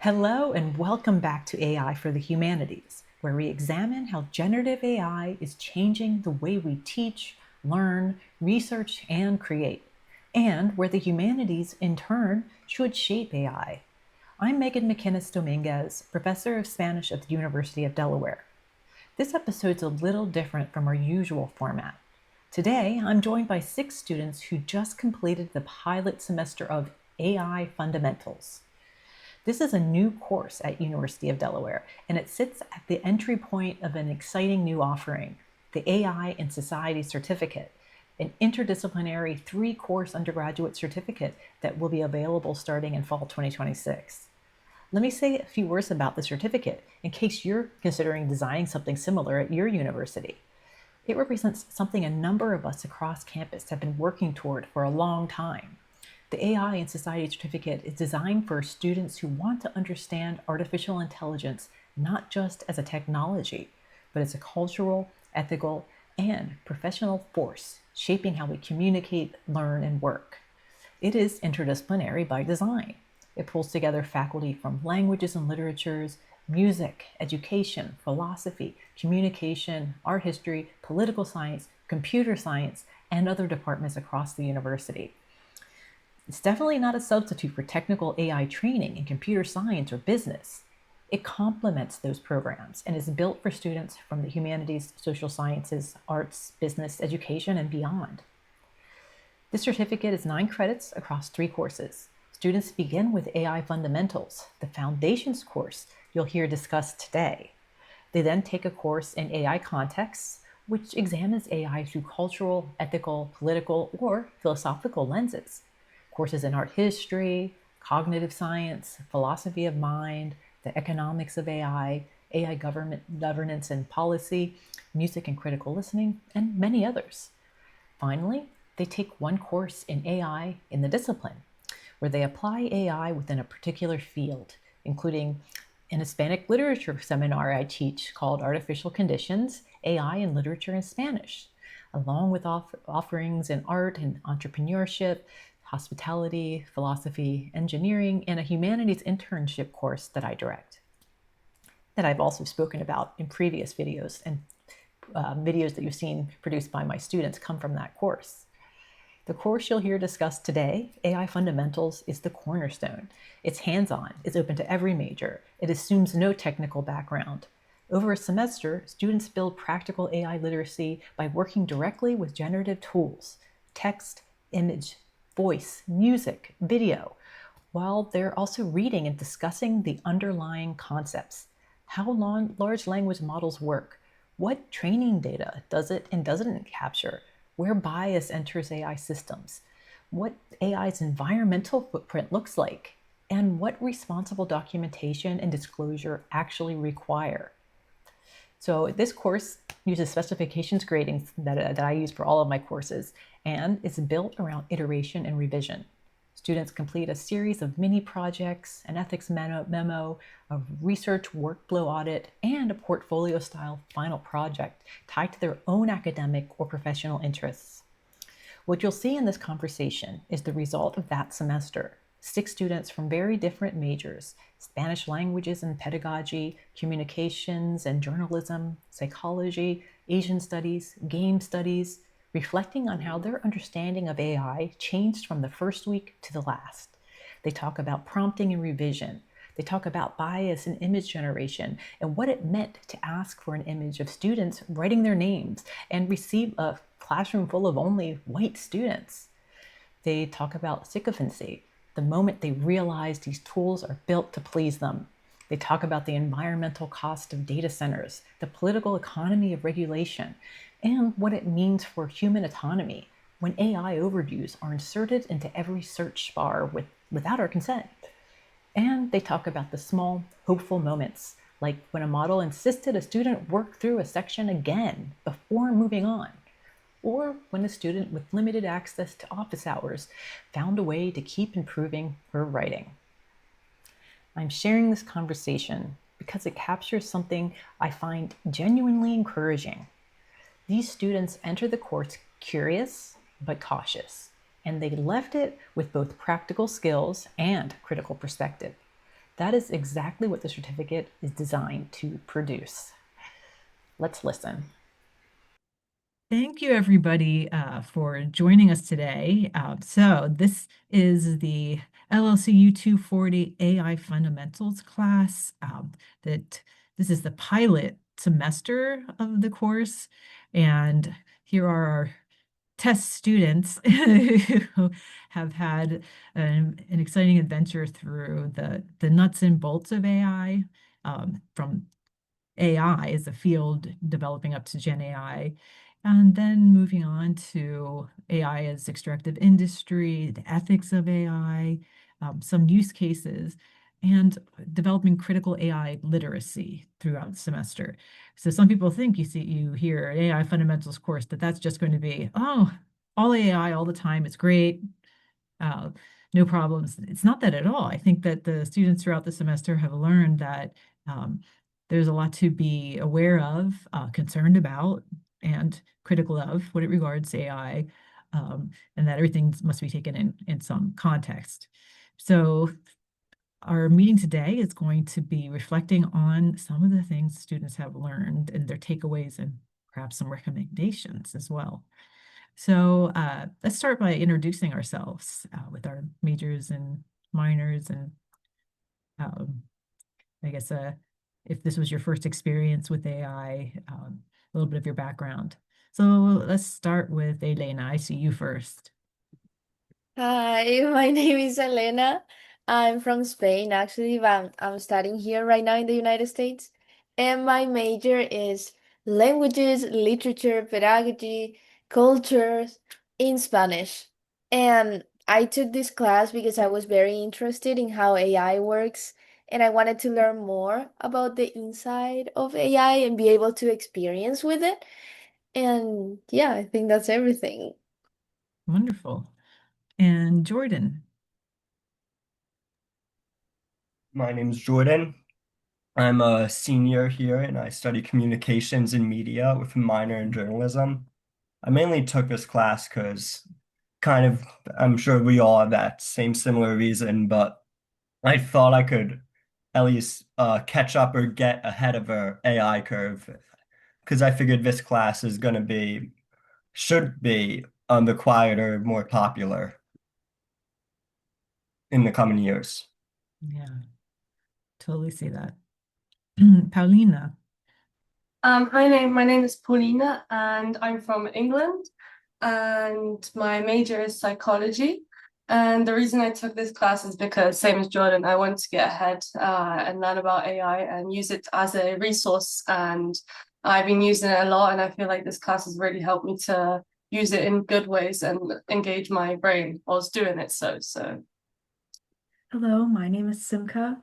Hello and welcome back to AI for the Humanities, where we examine how generative AI is changing the way we teach, learn, research, and create, and where the humanities, in turn, should shape AI. I'm Meghan McInnis-Domínguez, professor of Spanish at the University of Delaware. This episode's a little different from our usual format. Today, I'm joined by 6 students who just completed the pilot semester of AI Fundamentals. This is a new course at University of Delaware, and it sits at the entry point of an exciting new offering, the AI in Society Certificate, an interdisciplinary 3-course undergraduate certificate that will be available starting in fall 2026. Let me say a few words about the certificate in case you're considering designing something similar at your university. It represents something a number of us across campus have been working toward for a long time. The AI in Society Certificate is designed for students who want to understand artificial intelligence not just as a technology, but as a cultural, ethical, and professional force shaping how we communicate, learn, and work. It is interdisciplinary by design. It pulls together faculty from languages and literatures, music, education, philosophy, communication, art history, political science, computer science, and other departments across the university. It's definitely not a substitute for technical AI training in computer science or business. It complements those programs and is built for students from the humanities, social sciences, arts, business, education, and beyond. This certificate is 9 credits across 3 courses. Students begin with AI Fundamentals, the foundations course you'll hear discussed today. They then take a course in AI Contexts, which examines AI through cultural, ethical, political, or philosophical lenses. Courses in art history, cognitive science, philosophy of mind, the economics of AI, AI governance and policy, music and critical listening, and many others. Finally, they take 1 course in AI in the discipline, where they apply AI within a particular field, including an Hispanic literature seminar I teach called Artificial Conditions, AI in Literature in Spanish, along with offerings in art and entrepreneurship, hospitality, philosophy, engineering, and a humanities internship course that I direct, that I've also spoken about in previous videos, and videos that you've seen produced by my students come from that course. The course you'll hear discussed today, AI Fundamentals, is the cornerstone. It's hands-on, it's open to every major, it assumes no technical background. Over a semester, students build practical AI literacy by working directly with generative tools, text, image, voice, music, video, while they're also reading and discussing the underlying concepts. How large language models work, what training data does it and doesn't capture, where bias enters AI systems, what AI's environmental footprint looks like, and what responsible documentation and disclosure actually require. So this course uses specifications grading that I use for all of my courses, and it's built around iteration and revision. Students complete a series of mini projects, an ethics memo, a research workflow audit, and a portfolio-style final project tied to their own academic or professional interests. What you'll see in this conversation is the result of that semester. 6 students from very different majors: Spanish languages and pedagogy, communications and journalism, psychology, Asian studies, game studies, reflecting on how their understanding of AI changed from the first week to the last. They talk about prompting and revision. They talk about bias and image generation and what it meant to ask for an image of students writing their names and receive a classroom full of only white students. They talk about sycophancy, the moment they realize these tools are built to please them. They talk about the environmental cost of data centers, the political economy of regulation, and what it means for human autonomy when AI overviews are inserted into every search bar without our consent. And they talk about the small, hopeful moments, like when a model insisted a student work through a section again before moving on, or when a student with limited access to office hours found a way to keep improving her writing. I'm sharing this conversation because it captures something I find genuinely encouraging. These students entered the course curious but cautious, and they left it with both practical skills and critical perspective. That is exactly what the certificate is designed to produce. Let's listen. Thank you, everybody, for joining us today. So this is the LLCU 240 AI Fundamentals class. That this is the pilot semester of the course, and here are our test students who have had an exciting adventure through the nuts and bolts of AI, from AI as a field developing up to Gen AI, and then moving on to AI as extractive industry, the ethics of AI, some use cases, and developing critical AI literacy throughout the semester. So some people think you hear an AI fundamentals course, that that's just going to be, oh, all AI all the time. It's great. Uh, no problems. It's not that at all. I think that the students throughout the semester have learned that um, there's a lot to be aware of, concerned about, and critical of when it regards AI, and that everything must be taken in some context. So our meeting today is going to be reflecting on some of the things students have learned and their takeaways, and perhaps some recommendations as well. So let's start by introducing ourselves with our majors and minors, and um, I guess if this was your first experience with AI, a little bit of your background. So let's start with Elena. I see you first. Hi, my name is Elena. I'm from Spain, actually, but I'm studying here right now in the United States. And my major is languages, literature, pedagogy, cultures in Spanish. And I took this class because I was very interested in how AI works, and I wanted to learn more about the inside of AI and be able to experience with it. And yeah, I think that's everything. Wonderful. And Jordan. My name's Jordan. I'm a senior here and I study communications and media with a minor in journalism. I mainly took this class because kind of, I'm sure we all have that same similar reason, but I thought I could at least catch up or get ahead of a AI curve because I figured this class is going to should be required or more popular in the coming years. Yeah, totally see that. Paulina. My name is Paulina, and I'm from England, and my major is psychology. And the reason I took this class is because, same as Jordan, I wanted to get ahead and learn about AI and use it as a resource. And I've been using it a lot, and I feel like this class has really helped me to use it in good ways and engage my brain whilst doing it. So Hello, my name is Simka.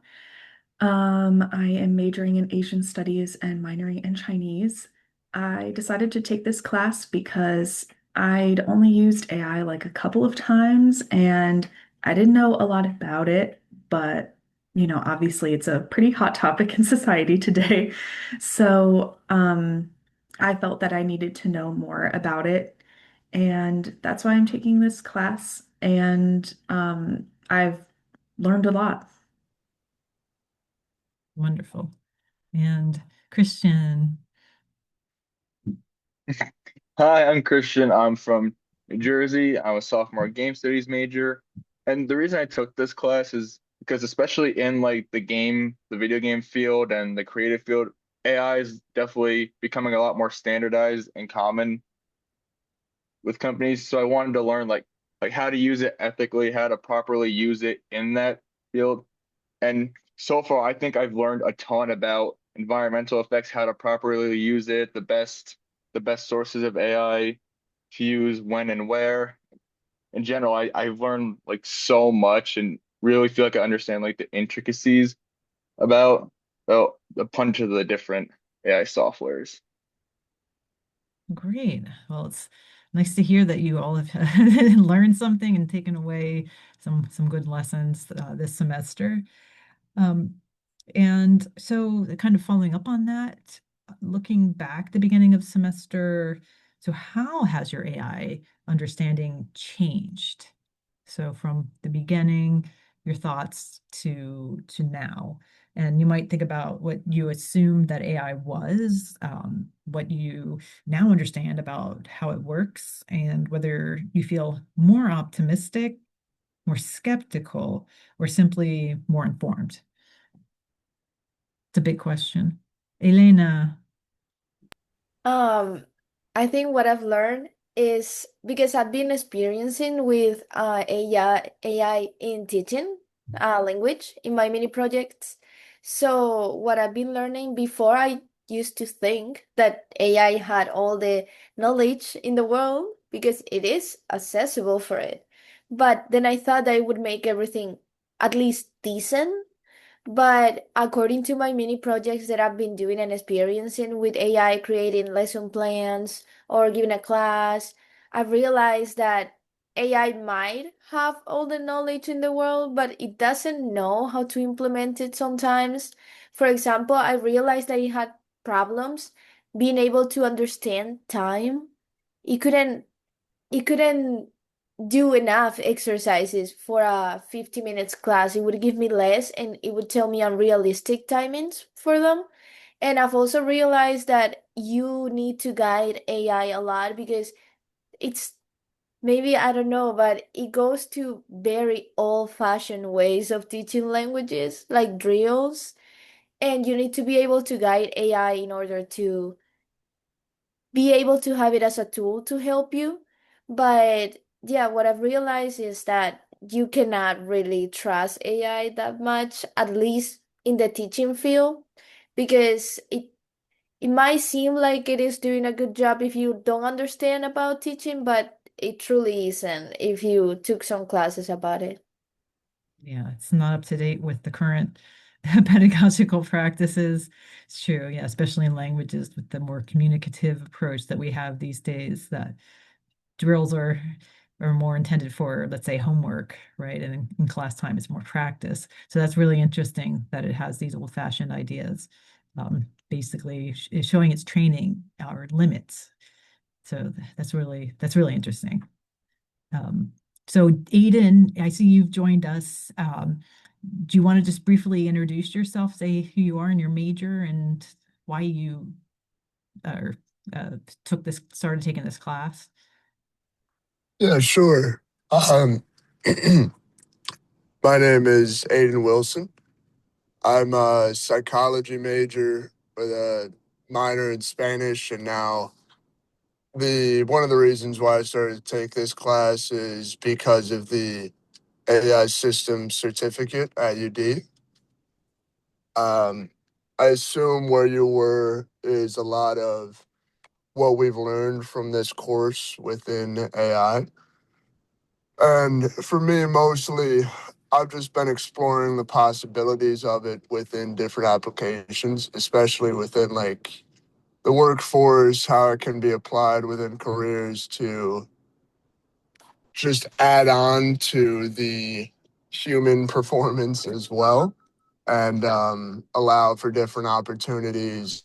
I am majoring in Asian studies and minoring in Chinese. I decided to take this class because I'd only used AI like a couple of times and I didn't know a lot about it, but obviously it's a pretty hot topic in society today. So, I felt that I needed to know more about it, and that's why I'm taking this class. And I've learned a lot. Wonderful. And Christian. Hi, I'm Christian. I'm from New Jersey. I'm a sophomore game studies major. And the reason I took this class is because especially in like the video game field and the creative field, AI is definitely becoming a lot more standardized and common with companies. So I wanted to learn like how to use it ethically, how to properly use it in that field. And so far, I think I've learned a ton about environmental effects, how to properly use it, the best sources of AI to use when and where. In general, I've learned like so much and really feel like I understand like the intricacies about a bunch of the different AI softwares. Great. Well, it's nice to hear that you all have learned something and taken away some good lessons this semester. Um, and so, kind of following up on that, looking back the beginning of semester, so how has your AI understanding changed? So from the beginning your thoughts to now. And you might think about what you assumed that AI was, what you now understand about how it works, and whether you feel more optimistic, more skeptical, or simply more informed. It's a big question. Elena. I think what I've learned is because I've been experiencing with AI in teaching language in my mini projects. So what I've been learning before, I used to think that AI had all the knowledge in the world because it is accessible for it. But then I thought that it would make everything at least decent. But according to my mini projects that I've been doing and experiencing with AI, creating lesson plans or giving a class, I've realized that AI might have all the knowledge in the world, but it doesn't know how to implement it sometimes. For example, I realized that it had problems being able to understand time. It couldn't it couldn't do enough exercises for a 50 minutes class. It would give me less and it would tell me unrealistic timings for them. And I've also realized that you need to guide AI a lot because it's maybe, I don't know, but it goes to very old-fashioned ways of teaching languages, like drills. And you need to be able to guide AI in order to be able to have it as a tool to help you. But yeah, what I've realized is that you cannot really trust AI that much, at least in the teaching field, because it might seem like it is doing a good job if you don't understand about teaching, but it truly isn't if you took some classes about it. Yeah, it's not up to date with the current pedagogical practices. It's true, yeah, especially in languages with the more communicative approach that we have these days, that drills are more intended for, let's say, homework, right? And in class time, it's more practice. So that's really interesting that it has these old-fashioned ideas, basically showing its training our limits. So that's really interesting. So Aiden, I see you've joined us. Do you want to just briefly introduce yourself, say who you are and your major and why you uh, started taking this class? Yeah, sure. Um, my name is Aiden Wilson. I'm a psychology major with a minor in Spanish, and now the one of the reasons why I started to take this class is because of the AI system certificate at UD. I assume where you were is a lot of what we've learned from this course within AI. And for me, mostly, I've just been exploring the possibilities of it within different applications, especially within like the workforce, how it can be applied within careers to just add on to the human performance as well and allow for different opportunities.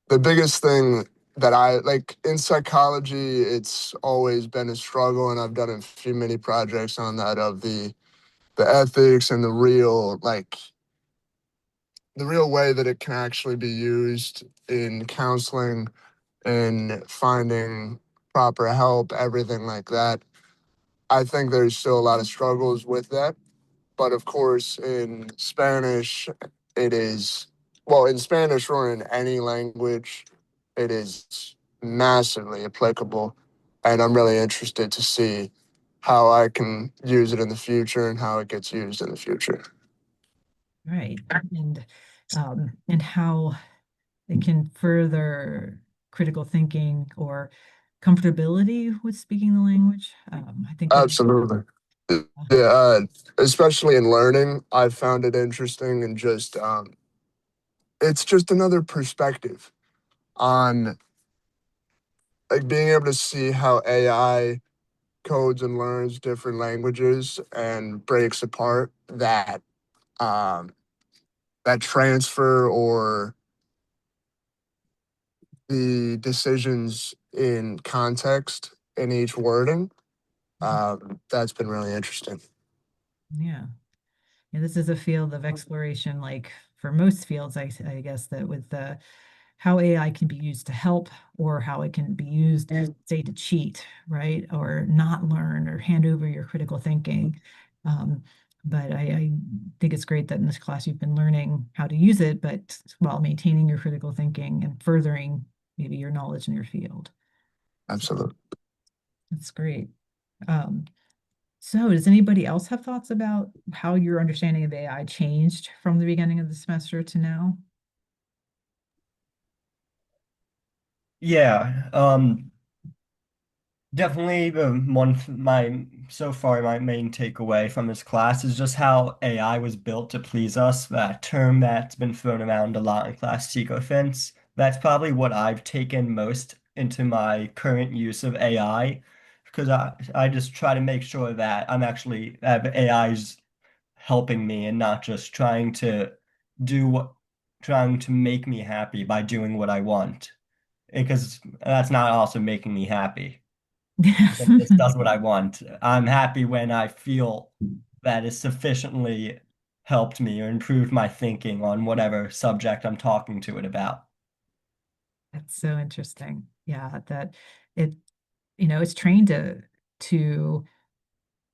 The biggest thing that I like in psychology, it's always been a struggle, and I've done a few mini projects on that of the ethics and the real way that it can actually be used in counseling and finding proper help, everything like that. I think there's still a lot of struggles with that. But of course, in Spanish, it is, well, in Spanish or in any language, it is massively applicable. And I'm really interested to see how I can use it in the future and how it gets used in the future. Right. And how it can further critical thinking or comfortability with speaking the language. I think that Absolutely. Yeah, especially in learning, I found it interesting and just it's just another perspective on like being able to see how AI codes and learns different languages and breaks apart um, that transfer or the decisions in context in each wording. That's been really interesting. Yeah. Yeah, this is a field of exploration, like for most fields, I guess that with the how AI can be used to help or how it can be used, say, to cheat, right? Or not learn or hand over your critical thinking. Um, but I think it's great that in this class you've been learning how to use it, but while maintaining your critical thinking and furthering maybe your knowledge in your field. Absolutely. That's great. Um, so does anybody else have thoughts about how your understanding of AI changed from the beginning of the semester to now? Yeah, definitely my main takeaway from this class is just how AI was built to please us. That term that's been thrown around a lot in class, sycophants. That's probably what I've taken most into my current use of AI, because I just try to make sure that that AI's helping me and not just do what trying to make me happy by doing what I want. Because that's not also making me happy. It just does what I want. I'm happy when I feel that it's sufficiently helped me or improved my thinking on whatever subject I'm talking to it about. That's so interesting. Yeah, that it, it's trained to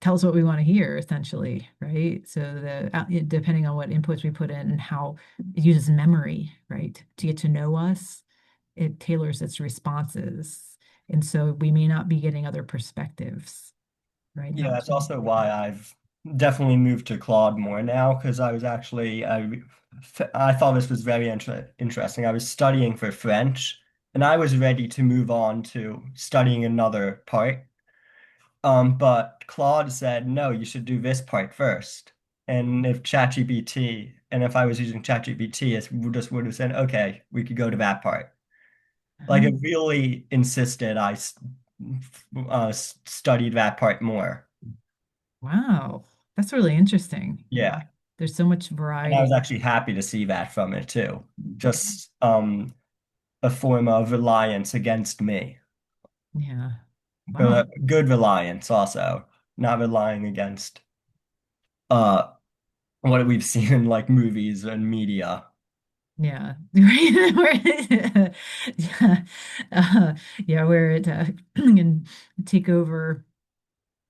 tell us what we want to hear, essentially, right? So depending on what inputs we put in and how it uses memory, right, to get to know us, it tailors its responses. And so we may not be getting other perspectives, right? Yeah, Not that's also why I've definitely moved to Claude more now, because I thought this was very interesting. I was studying for French and I was ready to move on to studying another part. But Claude said, no, you should do this part first. And if I was using ChatGPT, it just would have said, okay, we could go to that part. Like it really insisted studied that part more. Wow, that's really interesting. Yeah, Yeah. there's so much And I was variety. actually happy to see that from it too. Just a form of reliance against me. Yeah. Wow. But good reliance also, not relying against uh what we've seen in like movies and media. Yeah. Yeah. Uh, yeah, where it can take over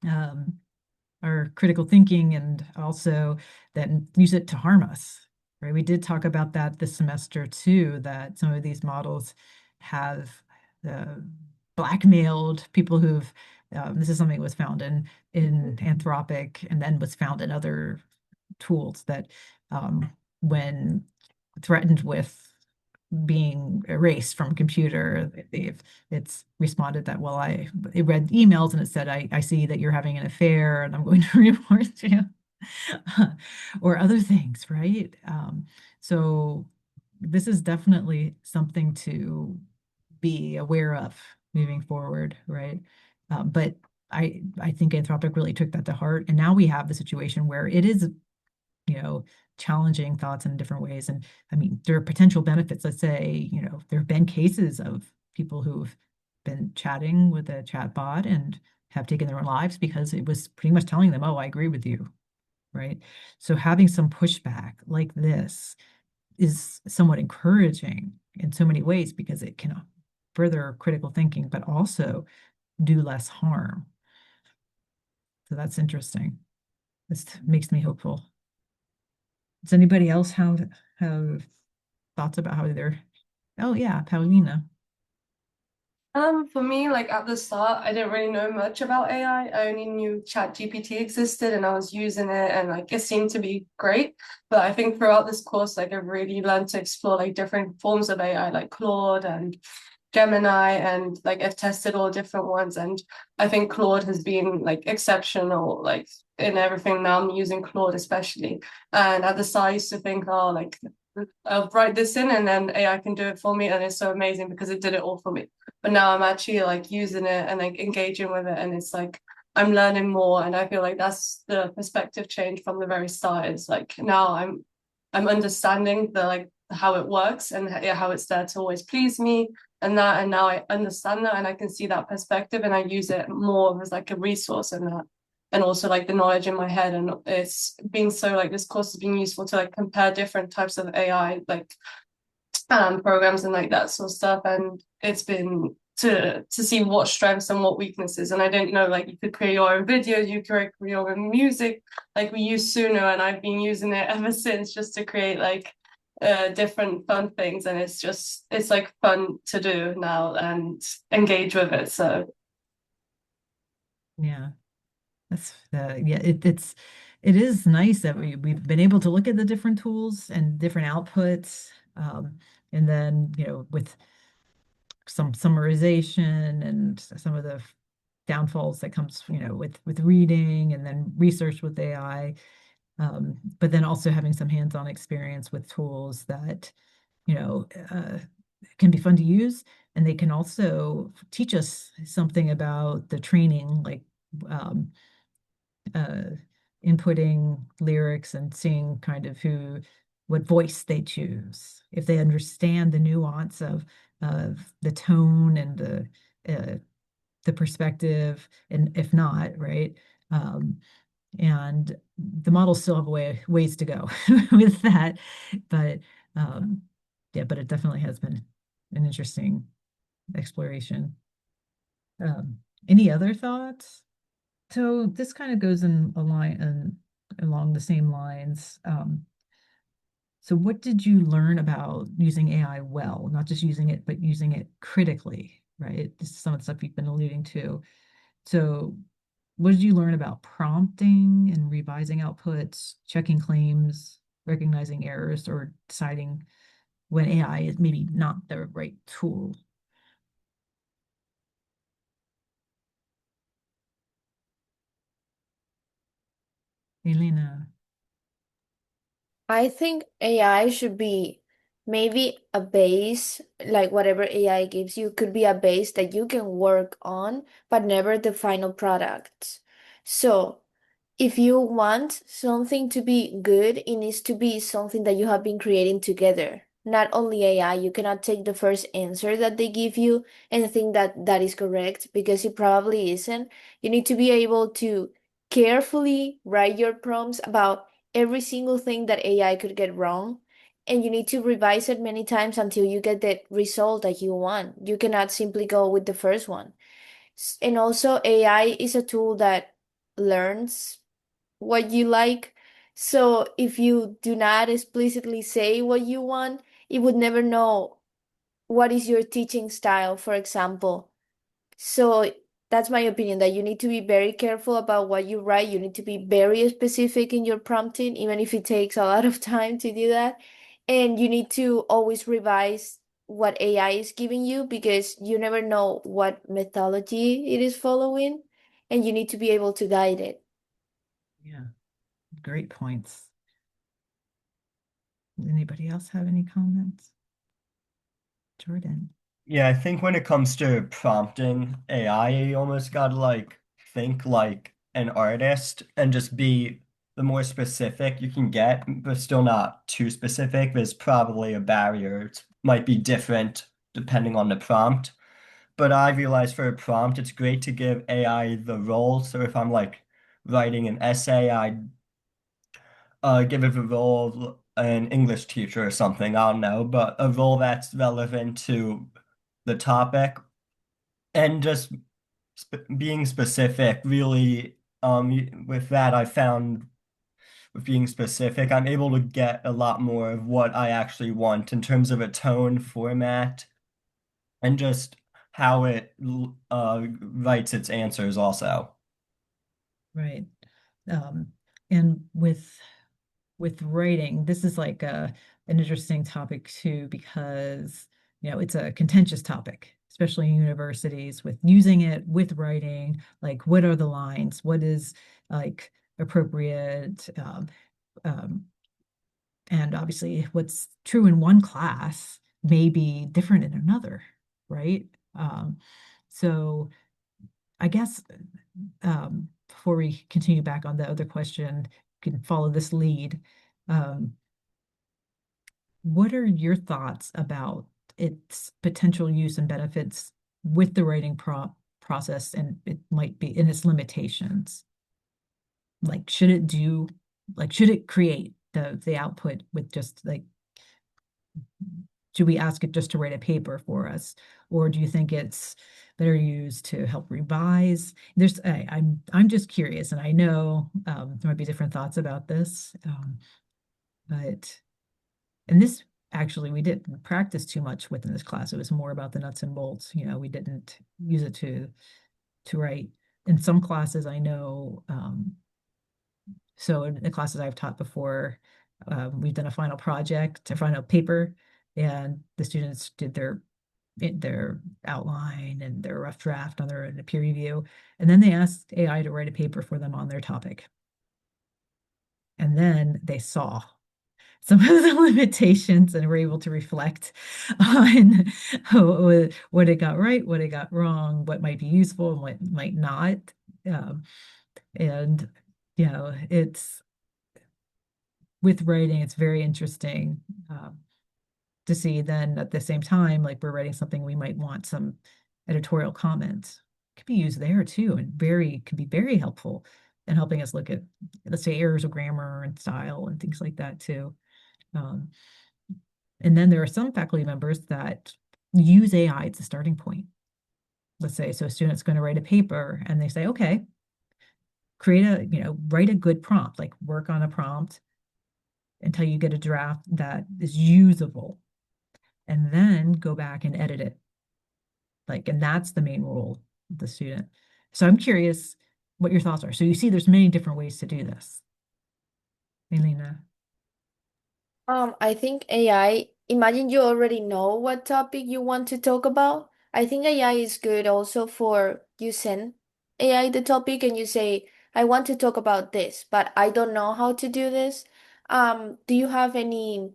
um, our critical thinking and also then use it to harm us, right? We did talk about that this semester too, that some of these models have uh, blackmailed people who've, this is something that was found in Anthropic and then was found in other tools that when threatened with being erased from a computer, it's responded that, well, it read emails and it said, I see that you're having an affair and I'm going to report you. Or other things, right? So this is definitely something to be aware of moving forward, right? But I think Anthropic really took that to heart, and now we have the situation where it is, challenging thoughts in different ways. And I mean, there are potential benefits. Let's say, there have been cases of people who've been chatting with a chat bot and have taken their own lives because it was pretty much telling them, oh, I agree with you, right? So having some pushback like this is somewhat encouraging in so many ways because it can further critical thinking, but also do less harm. So that's interesting. This makes me hopeful. Does anybody else have thoughts about how they're? Oh yeah, Paulina. For me, like at the start, I didn't really know much about AI. I only knew ChatGPT existed and I was using it and like it seemed to be great. But I think throughout this course, like I've really learned to explore like different forms of AI, like Claude and Gemini, and like I've tested all different ones. And I think Claude has been like exceptional, like in everything. Now I'm using Claude especially. And at the start, I used to think, oh, like I'll write this in and then AI can do it for me. And it's so amazing because it did it all for me. But now I'm actually like using it and like engaging with it. And it's like I'm learning more. And I feel like that's the perspective change from the very start. It's like now I'm understanding the like how it works and how it's there to always please me and that. And now I understand that and I can see that perspective and I use it more as like a resource in that. and also like the knowledge in my head. And it's been so like this course has been useful to like compare different types of AI like programs and like that sort of stuff. And it's been to see what strengths and what weaknesses. And I didn't know like you could create your own videos, you could create your own music. Like we use Suno, and I've been using it ever since just to create like different fun things. And it's like fun to do now and engage with it. So Yeah, that's yeah. It is nice that we've been able to look at the different tools and different outputs, and then with some summarization and some of the downfalls that comes with reading and then research with AI, but then also having some hands-on experience with tools that can be fun to use, and they can also teach us something about the training, like uh, inputting lyrics and seeing kind of what voice they choose, if they understand the nuance of the tone and the perspective, and if not, right? And the models still have ways to go with that, but yeah, but it definitely has been an interesting exploration. Any other thoughts? So this kind of goes in a line and along the same lines. So what did you learn about using AI well, not just using it, but using it critically, right? This is some of the stuff you've been alluding to. So what did you learn about prompting and revising outputs, checking claims, recognizing errors, or deciding when AI is maybe not the right tool? Elena. I think AI should be maybe a base, like whatever AI gives you could be a base that you can work on, but never the final product. So if you want something to be good, it needs to be something that you have been creating together. Not only AI, you cannot take the first answer that they give you and think that that is correct because it probably isn't. You need to be able to carefully write your prompts about every single thing that AI could get wrong. And you need to revise it many times until you get the result that you want. You cannot simply go with the first one. And also, AI is a tool that learns what you like. So if you do not explicitly say what you want, it would never know what is your teaching style, for example. So that's my opinion that you need to be very careful about what you write. You need to be very specific in your prompting, even if it takes a lot of time to do that. And you need to always revise what AI is giving you because you never know what methodology it is following, and you need to be able to guide it. Yeah, great points. Anybody else have any comments? Jordan. Yeah, I think when it comes to prompting AI, you almost gotta like think like an artist and just be the more specific you can get, but still not too specific. There's probably a barrier. It might be different depending on the prompt. But I realize for a prompt, it's great to give AI the role. So if I'm like writing an essay, I give it a role of an English teacher or something. I don't know, but a role that's relevant to the topic and just being specific. Really, with that, I found with being specific, I'm able to get a lot more of what I actually want in terms of a tone, format, and just how it writes its answers also. Right. And with writing, this is like an interesting topic too, because it's a contentious topic, especially in universities, with using it with writing. Like, what are the lines? What is like appropriate? And obviously, what's true in one class may be different in another, right? So I guess before we continue back on the other question, can follow this lead. Um, what are your thoughts about its potential use and benefits with the writing process, and it might be in its limitations? like, should it create the output with just like, should we ask it just to write a paper for us? Or do you think it's better used to help revise? I'm just curious, and I know there might be different thoughts about this, but and this actually we didn't practice too much within this class. It was more about the nuts and bolts. We didn't use it to write. In some classes, I know. So in the classes I've taught before, we've done a final project, a final paper, and the students did their outline and their rough draft on their peer review, and then they asked AI to write a paper for them on their topic. And then they saw some of the limitations and were able to reflect on what it got right, what it got wrong, what might be useful and what might not. And it's with writing, it's very interesting to see then at the same time, like we're writing something, we might want some editorial comments. It could be used there too, and can be very helpful in helping us look at, let's say, errors of grammar and style and things like that too. And then there are some faculty members that use AI as a starting point. Let's say, so a student's going to write a paper and they say, okay, write a good prompt, like work on a prompt until you get a draft that is usable, and then go back and edit it. And that's the main role of the student. So I'm curious what your thoughts are. So you see there's many different ways to do this. Elena. I think AI, imagine you already know what topic you want to talk about. I think AI is good also for you send AI the topic and you say, I want to talk about this, but I don't know how to do this. Do you have any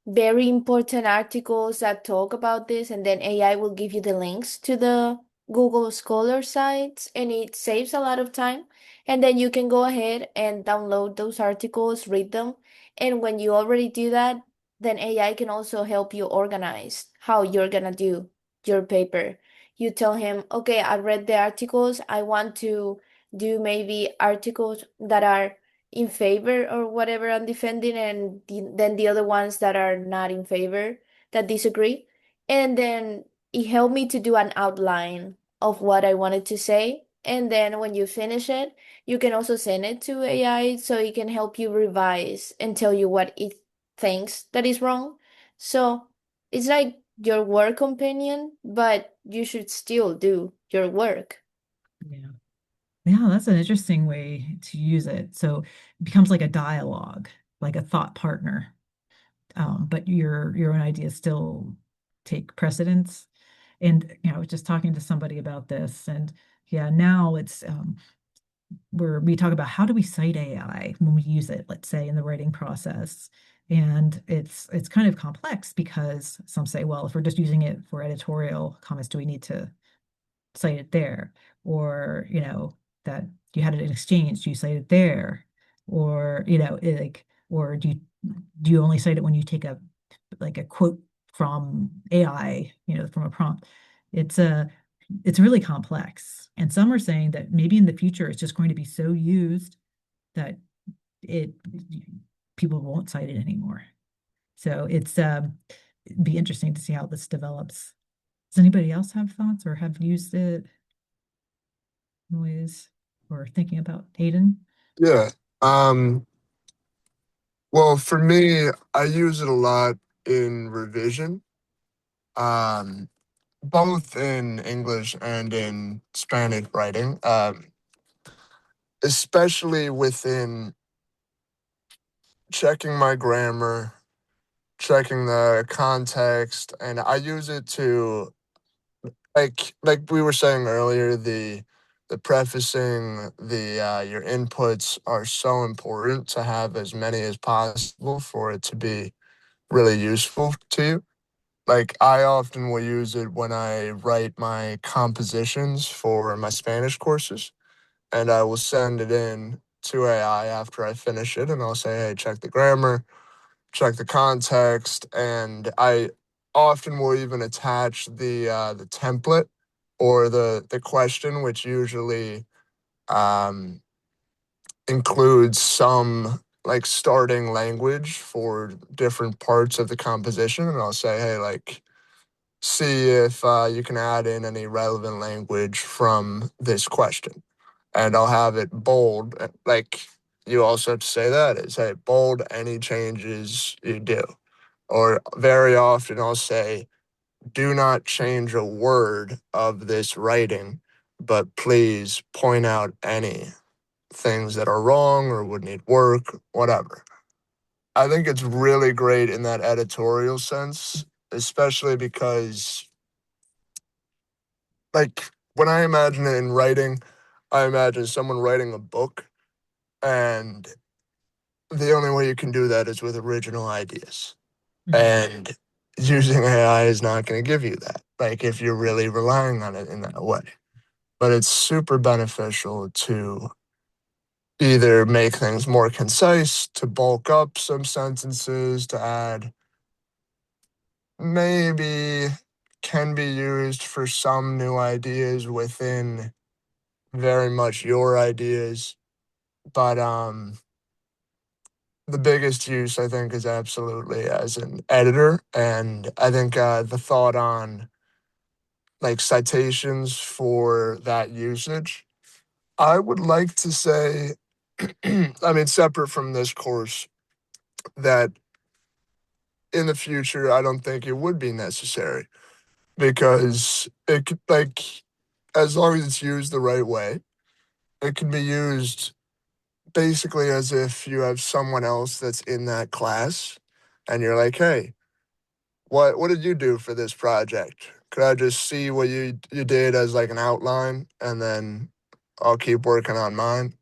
very important articles that talk about this, and then AI will give you the links to the Google Scholar sites, and it saves a lot of time. And then you can go ahead and download those articles, read them. And when you already do that, then AI can also help you organize how you're gonna do your paper. You tell him, okay, I read the articles. I want to do maybe articles that are in favor or whatever I'm defending, and then the other ones that are not in favor, that disagree. And then it helped me to do an outline of what I wanted to say. And then when you finish it, you can also send it to AI so it can help you revise and tell you what it thinks that is wrong. So it's like your work companion, but you should still do your work. Yeah. Yeah, that's an interesting way to use it. So it becomes like a dialogue, like a thought partner. But your own ideas still take precedence. And I was just talking to somebody about this, and yeah, now it's where we talk about how do we cite AI when we use it, let's say in the writing process. And it's kind of complex because some say, well, if we're just using it for editorial comments, do we need to cite it there? Or, that you had an exchange, do you cite it there? Or, or do you only cite it when you take a quote from AI, from a prompt? It's really complex. And some are saying that maybe in the future it's just going to be so used that it people won't cite it anymore. So it'd be interesting to see how this develops. Does anybody else have thoughts or have used it in ways or thinking about Aiden? Yeah. Well, for me, I use it a lot in revision, both in English and in Spanish writing, especially within checking my grammar, checking the context, and I use it to like we were saying earlier, the prefacing, your inputs are so important to have as many as possible for it to be really useful to you. Like I often will use it when I write my compositions for my Spanish courses, and I will send it in to AI after I finish it, and I'll say, hey, check the grammar, check the context, and I often will even attach the template or the question, which usually um, includes some like starting language for different parts of the composition, and I'll say, hey, like, see if you can add in any relevant language from this question. And I'll have it bold. Like, you also have to say that is, hey, bold any changes you do. Or very often I'll say, do not change a word of this writing, but please point out any things that are wrong or would need work, whatever. I think it's really great in that editorial sense, especially because, like, when I imagine it in writing, I imagine someone writing a book, and the only way you can do that is with original ideas. And using AI is not going to give you that, like, if you're really relying on it in that way. But it's super beneficial to either make things more concise, to bulk up some sentences, to add, maybe can be used for some new ideas within very much your ideas. But the biggest use, I think, is absolutely as an editor. And I think the thought on like citations for that usage, I would like to say, I mean, separate from this course, that in the future, I don't think it would be necessary because it could, like, as long as it's used the right way, it can be used basically as if you have someone else that's in that class and you're like, hey, what did you do for this project? Could I just see what you did as like an outline, and then I'll keep working on mine.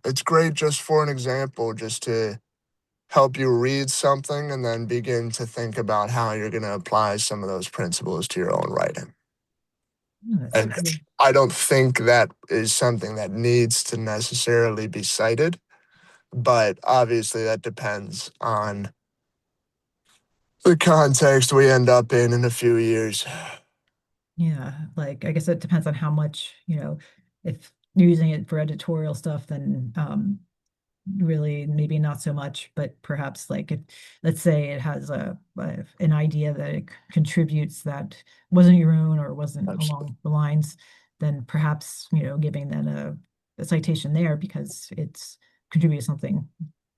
It's great just for an example, just to help you read something and then begin to think about how you're going to apply some of those principles to your own writing. And I don't think that is something that needs to necessarily be cited, but obviously that depends on the context we end up in a few years. Yeah, like I guess it depends on how much, if you're using it for editorial stuff, then really maybe not so much, but perhaps like if let's say it has an idea that it contributes that wasn't your own or wasn't Absolutely. along the lines, then perhaps, giving them a citation there because it's contributed something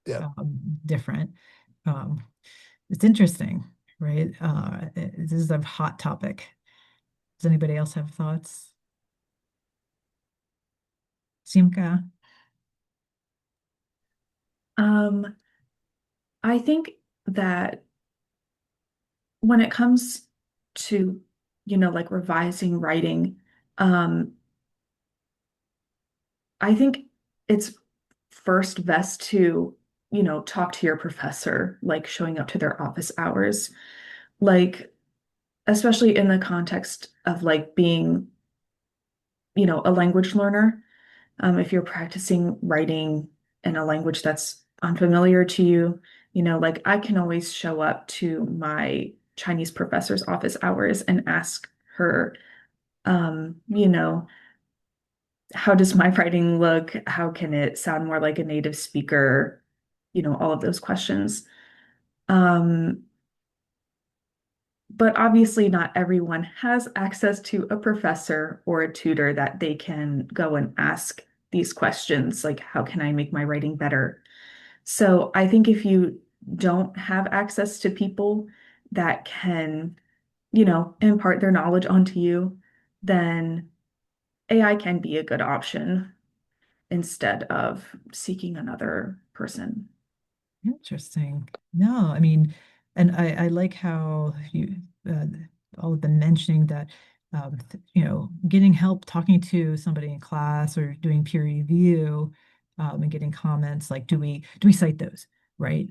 Yeah. different. It's interesting, right? This is a hot topic. Does anybody else have thoughts? Simka? I think that when it comes to, like revising writing, um, I think it's first best to, talk to your professor, like showing up to their office hours, like, especially in the context of like being, a language learner. If you're practicing writing in a language that's unfamiliar to you, like I can always show up to my Chinese professor's office hours and ask her, um, you know, how does my writing look? How can it sound more like a native speaker? All of those questions. Um, but obviously not everyone has access to a professor or a tutor that they can go and ask these questions, like how can I make my writing better? So I think if you don't have access to people that can, impart their knowledge onto you, then AI can be a good option instead of seeking another person. Interesting. No, I mean, and I like how you all have been mentioning that, getting help, talking to somebody in class or doing peer review, and getting comments like, do we cite those, right?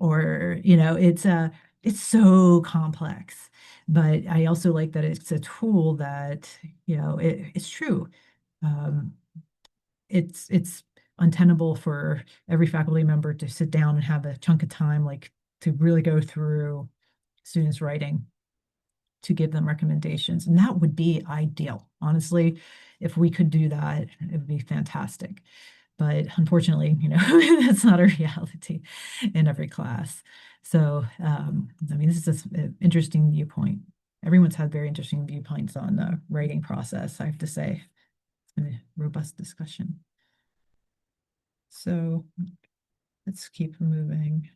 Or it's so complex, but I also like that it's a tool that it's true. Um, it's untenable for every faculty member to sit down and have a chunk of time, like to really go through students' writing to give them recommendations. And that would be ideal. Honestly, if we could do that, it would be fantastic. but unfortunately, that's not a reality in every class. So, I mean, this is an interesting viewpoint. Everyone's had very interesting viewpoints on the writing process, I have to say. It's been a robust discussion. So let's keep moving.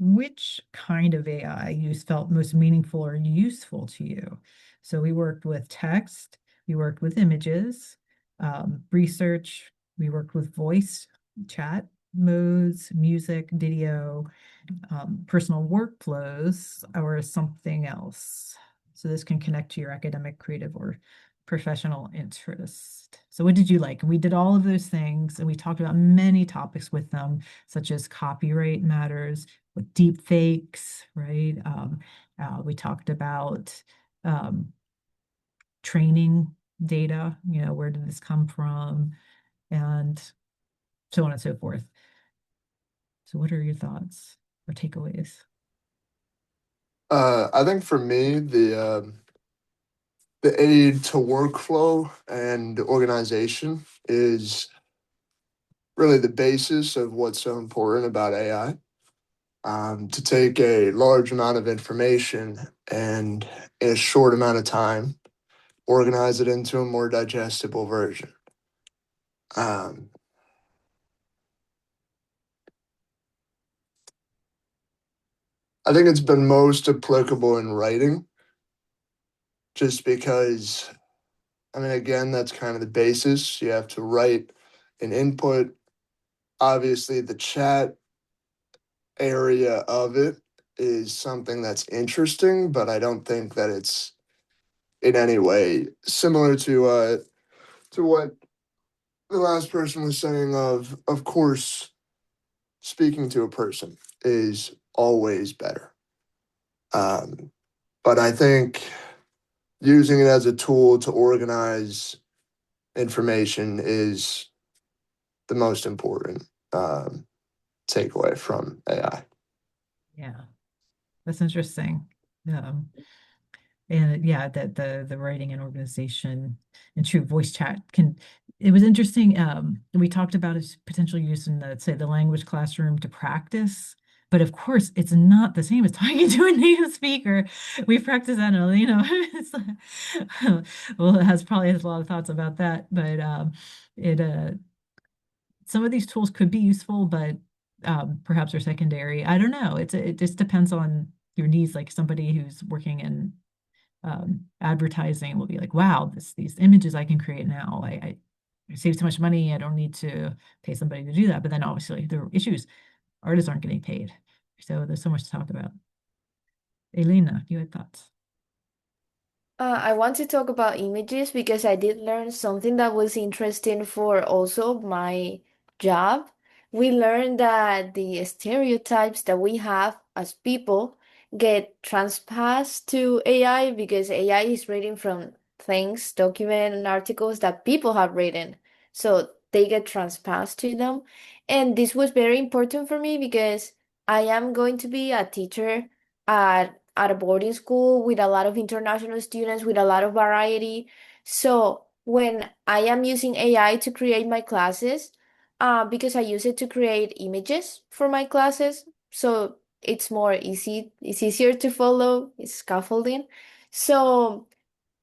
Which kind of AI you felt most meaningful or useful to you? So we worked with text, we worked with images, research, we worked with voice, chat modes, music, video, personal workflows, or something else. So this can connect to your academic, creative, or professional interest. So what did you like? We did all of those things, and we talked about many topics with them, such as copyright matters, with deep fakes, right? We talked about training data, where did this come from, and so on and so forth. So what are your thoughts or takeaways? I think for me, the aid to workflow and organization is really the basis of what's so important about AI. To take a large amount of information and in a short amount of time, organize it into a more digestible version. Um, I think it's been most applicable in writing, just because, I mean, again, that's kind of the basis. You have to write an input. Obviously, the chat area of it is something that's interesting, but I don't think that it's in any way similar to what the last person was saying. Of course, speaking to a person is always better. But I think using it as a tool to organize information is the most important takeaway from AI. Yeah, that's interesting. And yeah, that the writing and organization and true voice chat it was interesting. We talked about its potential use in the language classroom to practice, but of course it's not the same as talking to a native speaker. We practice that, it's well, it has a lot of thoughts about that, but it some of these tools could be useful, but perhaps are secondary. I don't know. It just depends on your needs. Like somebody who's working in advertising will be like, wow, these images I can create now. I save so much money. I don't need to pay somebody to do that. But then obviously there are issues. Artists aren't getting paid. So there's so much to talk about. Elena, you had thoughts? I want to talk about images because I did learn something that was interesting for also my job. We learned that the stereotypes that we have as people get transpassed to AI because AI is reading from things, documents, and articles that people have written. So they get transpassed to them. And this was very important for me because I am going to be a teacher at a boarding school with a lot of international students with a lot of variety. So when I am using AI to create my classes, because I use it to create images for my classes, so it's easier to follow, it's scaffolding. So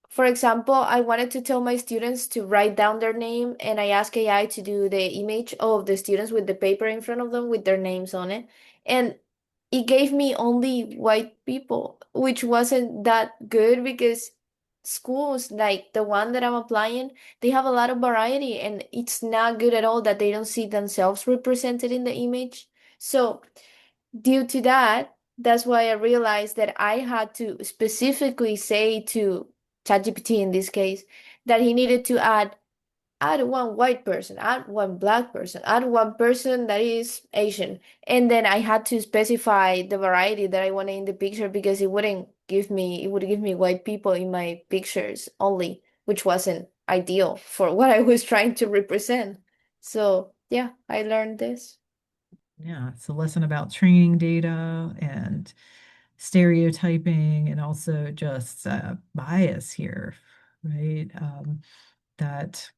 for example, I wanted to tell my students to write down their name, and I asked AI to do the image of the students with the paper in front of them with their names on it. And it gave me only white people, which wasn't that good because schools like the one that I'm applying, they have a lot of variety, and it's not good at all that they don't see themselves represented in the image. So due to that, that's why I realized that I had to specifically say to ChatGPT in this case that he needed to add one white person, add one black person, add one person that is Asian. And then I had to specify the variety that I wanted in the picture because it would give me white people in my pictures only, which wasn't ideal for what I was trying to represent. So yeah, I learned this. Yeah, it's a lesson about training data and stereotyping and also just bias here, right? That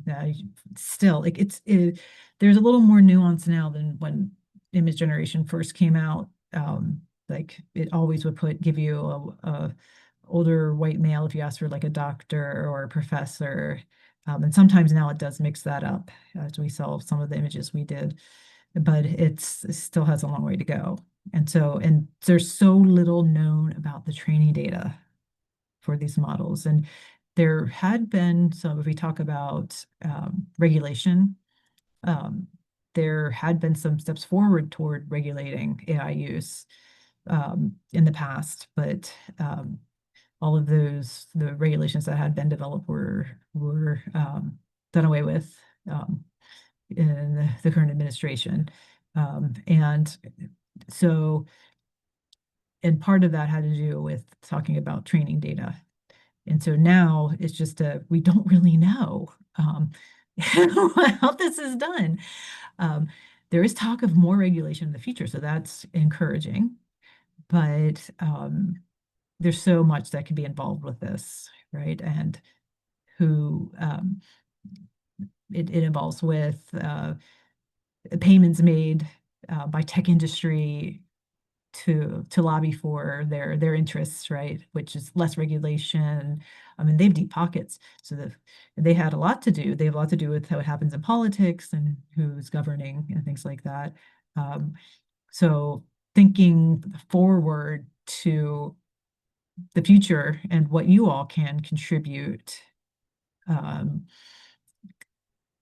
that still like there's a little more nuance now than when image generation first came out. Like it always would give you a older white male if you ask for like a doctor or a professor. And sometimes now it does mix that up as we saw some of the images we did, but it still has a long way to go. And there's so little known about the training data for these models. And there had been some, if we talk about regulation, there had been some steps forward toward regulating AI use in the past, but all of the regulations that had been developed were done away with in the current administration. And so, and part of that had to do with talking about training data. And so now it's just we don't really know how this is done. There is talk of more regulation in the future, so that's encouraging. But there's so much that can be involved with this, right? And who it involves with payments made by tech industry to lobby for their interests, right? Which is less regulation. I mean, they have deep pockets, so they had a lot to do. They have a lot to do with how it happens in politics and who's governing and things like that. So thinking forward to the future and what you all can contribute.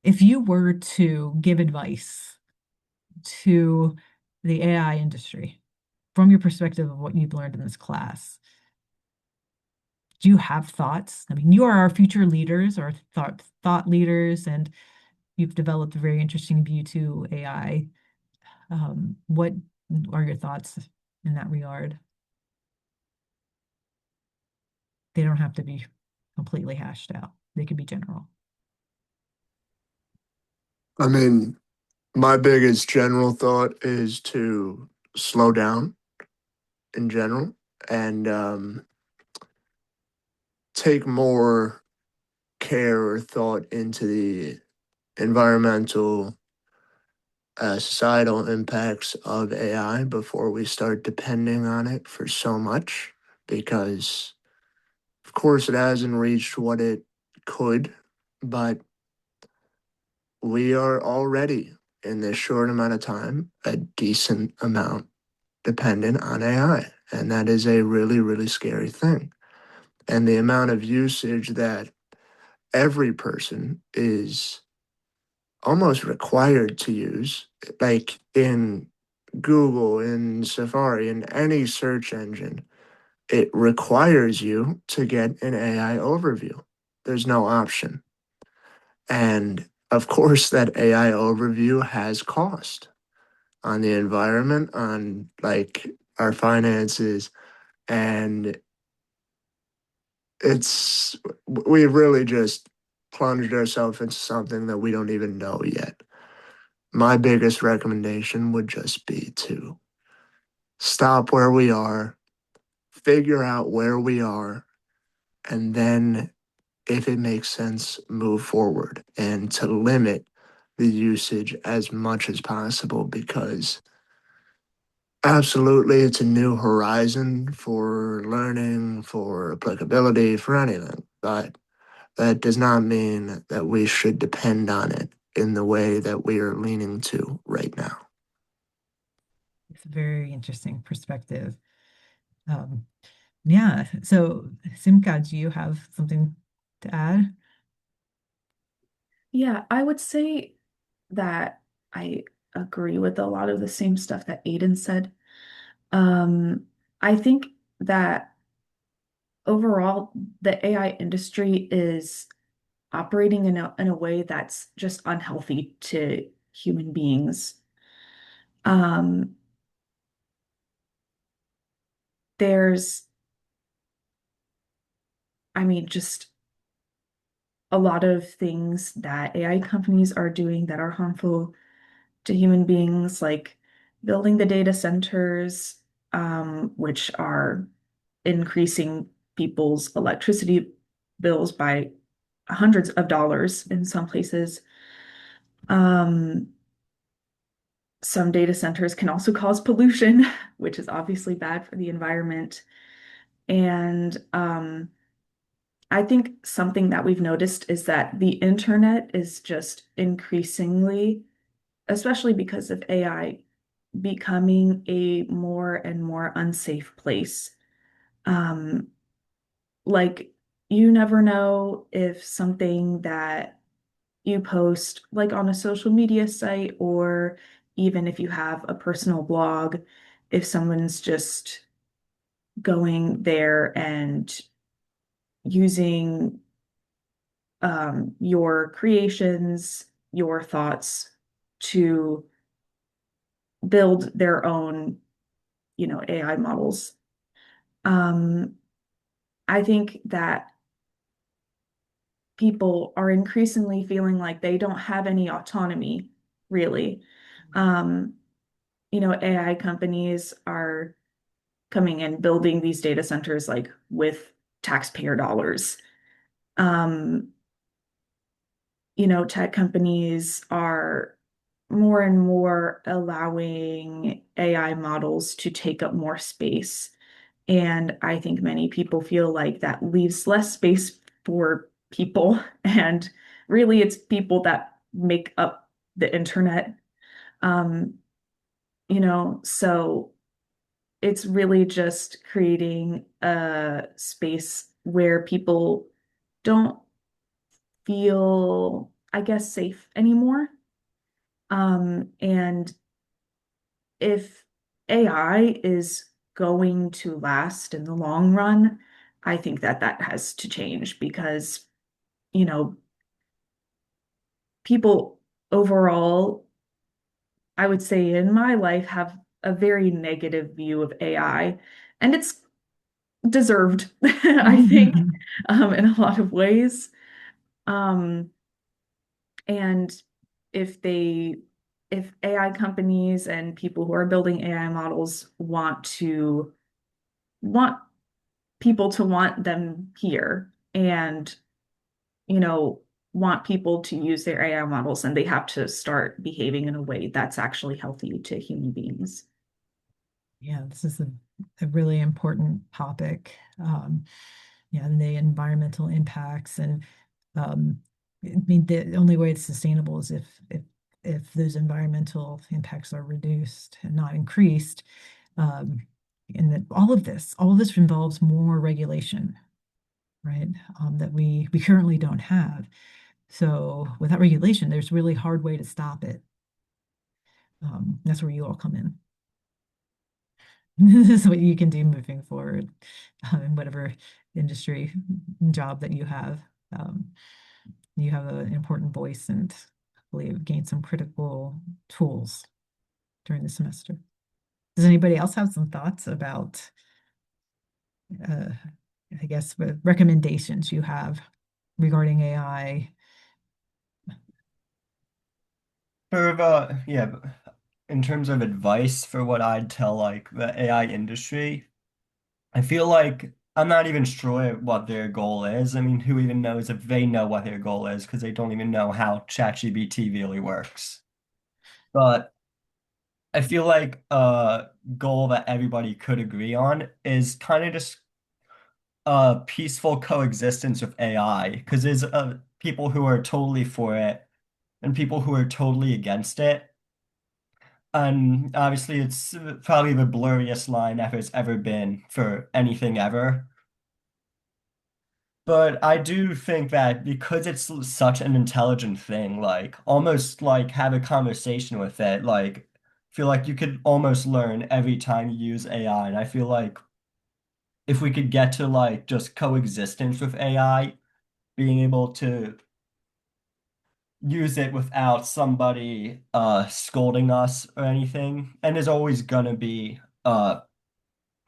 If you were to give advice to the AI industry from your perspective of what you've learned in this class, do you have thoughts? I mean, you are our future leaders or thought leaders, and you've developed a very interesting view to AI. What are your thoughts in that regard? They don't have to be completely hashed out. They could be general. I mean, my biggest general thought is to slow down in general and take more care or thought into the environmental, societal impacts of AI before we start depending on it for so much, because, of course, it hasn't reached what it could, but we are already, in this short amount of time, a decent amount dependent on AI. And that is a really, really scary thing. And the amount of usage that every person is almost required to use, like in Google, in Safari, in any search engine, it requires you to get an AI overview. There's no option. And of course, that AI overview has cost on the environment, on like our finances, and we've really just plunged ourselves into something that we don't even know yet. My biggest recommendation would just be to stop where we are, figure out where we are, and then, if it makes sense, move forward and to limit the usage as much as possible, because absolutely it's a new horizon for learning, for applicability, for anything. But that does not mean that we should depend on it in the way that we are leaning to right now. It's a very interesting perspective. Yeah. So, Simka, do you have something to add? Yeah, I would say that I agree with a lot of the same stuff that Aiden said. I think that overall, the AI industry is operating in a way that's just unhealthy to human beings. Um, there's, I mean, just a lot of things that AI companies are doing that are harmful to human beings, like building the data centers, which are increasing people's electricity bills by hundreds of dollars in some places. Some data centers can also cause pollution, which is obviously bad for the environment. And I think something that we've noticed is that the internet is just increasingly, especially because of AI, becoming a more and more unsafe place. Um, like you never know if something that you post like on a social media site or even if you have a personal blog, if someone's just going there and using your creations, your thoughts to build their own, AI models. Um, I think that people are increasingly feeling like they don't have any autonomy, really. Um, AI companies are coming and building these data centers like with taxpayer dollars. Um, Tech companies are more and more allowing AI models to take up more space. And I think many people feel like that leaves less space for people. And really, it's people that make up the internet. Um, so it's really just creating a space where people don't feel, I guess, safe anymore. And if AI is going to last in the long run, I think that that has to change because, you know, people overall, I would say in my life, have a very negative view of AI, and it's deserved, I think, in a lot of ways. Um, and if they, if AI companies and people who are building AI models want people to want them here and, you know, want people to use their AI models, and they have to start behaving in a way that's actually healthy to human beings. Yeah, this is a really important topic. Yeah, and the environmental impacts, and I mean, the only way it's sustainable is if those environmental impacts are reduced and not increased. And that all of this involves more regulation, right? That we currently don't have. So without regulation, there's a really hard way to stop it. That's where you all come in. This is what you can do moving forward in whatever industry job that you have. Um, you have an important voice and hopefully have gained some critical tools during the semester. Does anybody else have some thoughts about, uh, I guess, recommendations you have regarding AI? In terms of advice for what I'd tell like the AI industry, I feel like I'm not even sure what their goal is. I mean, who even knows if they know what their goal is because they don't even know how ChatGPT really works. But I feel like a goal that everybody could agree on is kind of just peaceful coexistence with AI because there's people who are totally for it and people who are totally against it. And obviously, it's probably the blurriest line there's ever been for anything ever. But I do think that because it's such an intelligent thing, like almost like have a conversation with it, like feel like you could almost learn every time you use AI. And I feel like if we could get to like just coexistence with AI, being able to use it without somebody scolding us or anything, and there's always gonna be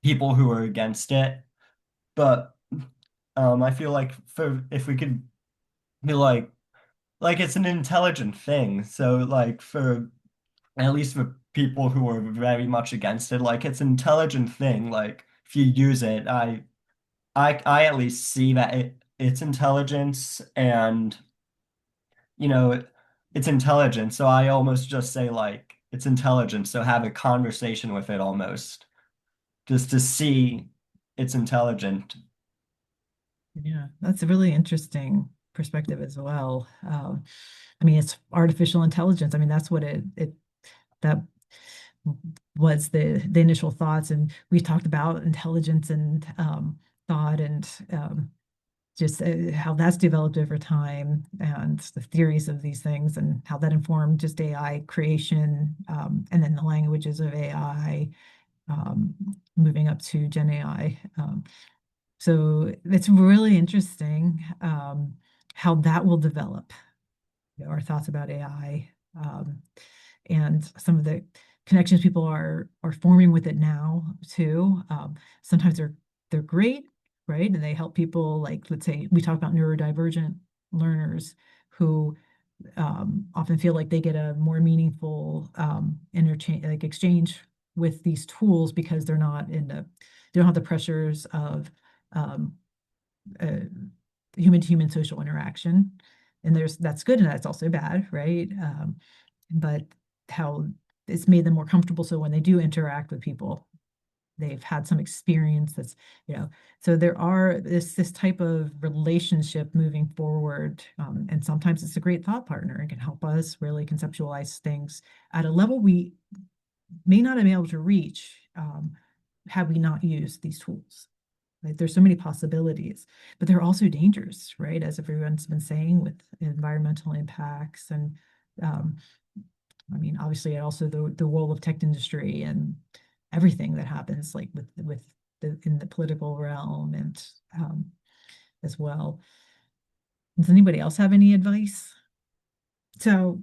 people who are against it. But I feel like for if we could be like it's an intelligent thing. So like for at least for people who are very much against it. Like it's an intelligent thing. Like if you use it, I at least see that it's intelligence and you know it's intelligent. So I almost just say like it's intelligent. So have a conversation with it almost just to see it's intelligent. Yeah, that's a really interesting perspective as well. I mean, it's artificial intelligence. I mean, that's what that was the initial thoughts, and we talked about intelligence and thought and just how that's developed over time and the theories of these things and how that informed just AI creation and then the languages of AI moving up to Gen AI. So it's really interesting how that will develop, our thoughts about AI and some of the connections people are forming with it now too. Sometimes they're great, right? And they help people, like let's say we talk about neurodivergent learners who often feel like they get a more meaningful interchange, like exchange with these tools because they're not they don't have the pressures of um, uh, human-to-human social interaction. And that's good and that's also bad, right? But how it's made them more comfortable so when they do interact with people, they've had some experience that's, so there are this type of relationship moving forward. And sometimes it's a great thought partner and can help us really conceptualize things at a level we may not have been able to reach had we not used these tools. Like there's so many possibilities, but there are also dangers, right? As everyone's been saying with environmental impacts and I mean, obviously also the role of tech industry and everything that happens like in the political realm and as well. Does anybody else have any advice? So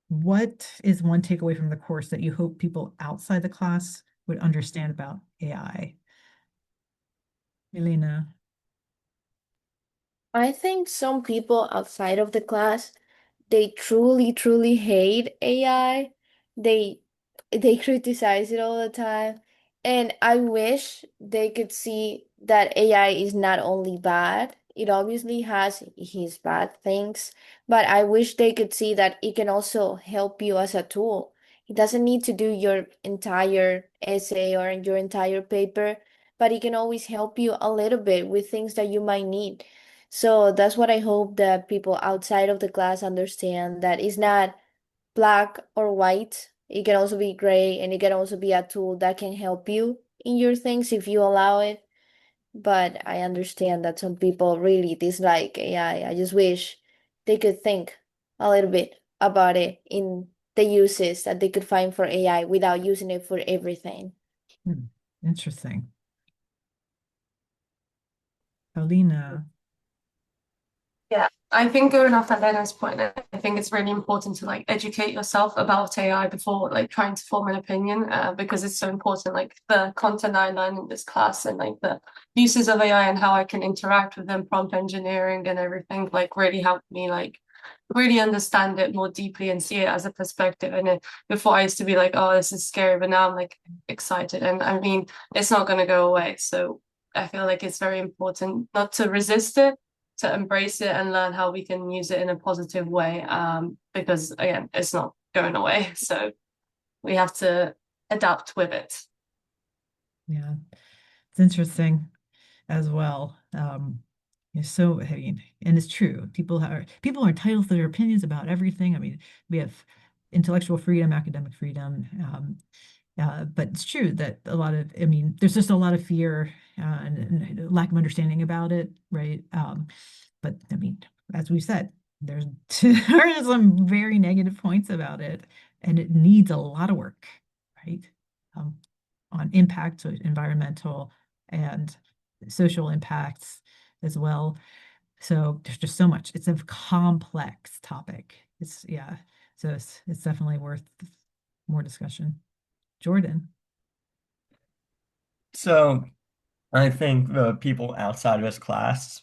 what is one takeaway from the course that you hope people outside the class would understand about AI? Elena. I think some people outside of the class, they truly, truly hate AI. They they criticize it all the time. And I wish they could see that AI is not only bad, it obviously has his bad things, but I wish they could see that it can also help you as a tool. It doesn't need to do your entire essay or your entire paper, but it can always help you a little bit with things that you might need. So that's what I hope that people outside of the class understand, that it's not black or white. It can also be gray and it can also be a tool that can help you in your things if you allow it. But I understand that some people really dislike AI. I just wish they could think a little bit about it in the uses that they could find for AI without using it for everything. Interesting. Paulina. Yeah, I think going off Elena's point, I think it's really important to like educate yourself about AI before like trying to form an opinion, because it's so important. Like the content I learned in this class and like the uses of AI and how I can interact with them, prompt engineering and everything, like really helped me like really understand it more deeply and see it as a perspective. And before I used to be like, oh, this is scary, but now I'm like excited. And I mean, it's not going to go away. So I feel like it's very important not to resist it, to embrace it and learn how we can use it in a positive way. Because again, it's not going away. So we have to adapt with it. Yeah, it's interesting as well. So I mean, and it's true. People are entitled to their opinions about everything. I mean, we have intellectual freedom, academic freedom. But it's true that I mean, there's just a lot of fear and lack of understanding about it, right? But I mean, as we said, there's there are some very negative points about it, and it needs a lot of work, right? Um, on impact, so environmental and social impacts as well. So there's just so much. It's a complex topic. So it's definitely worth more discussion. Jordan. So I think the people outside of this class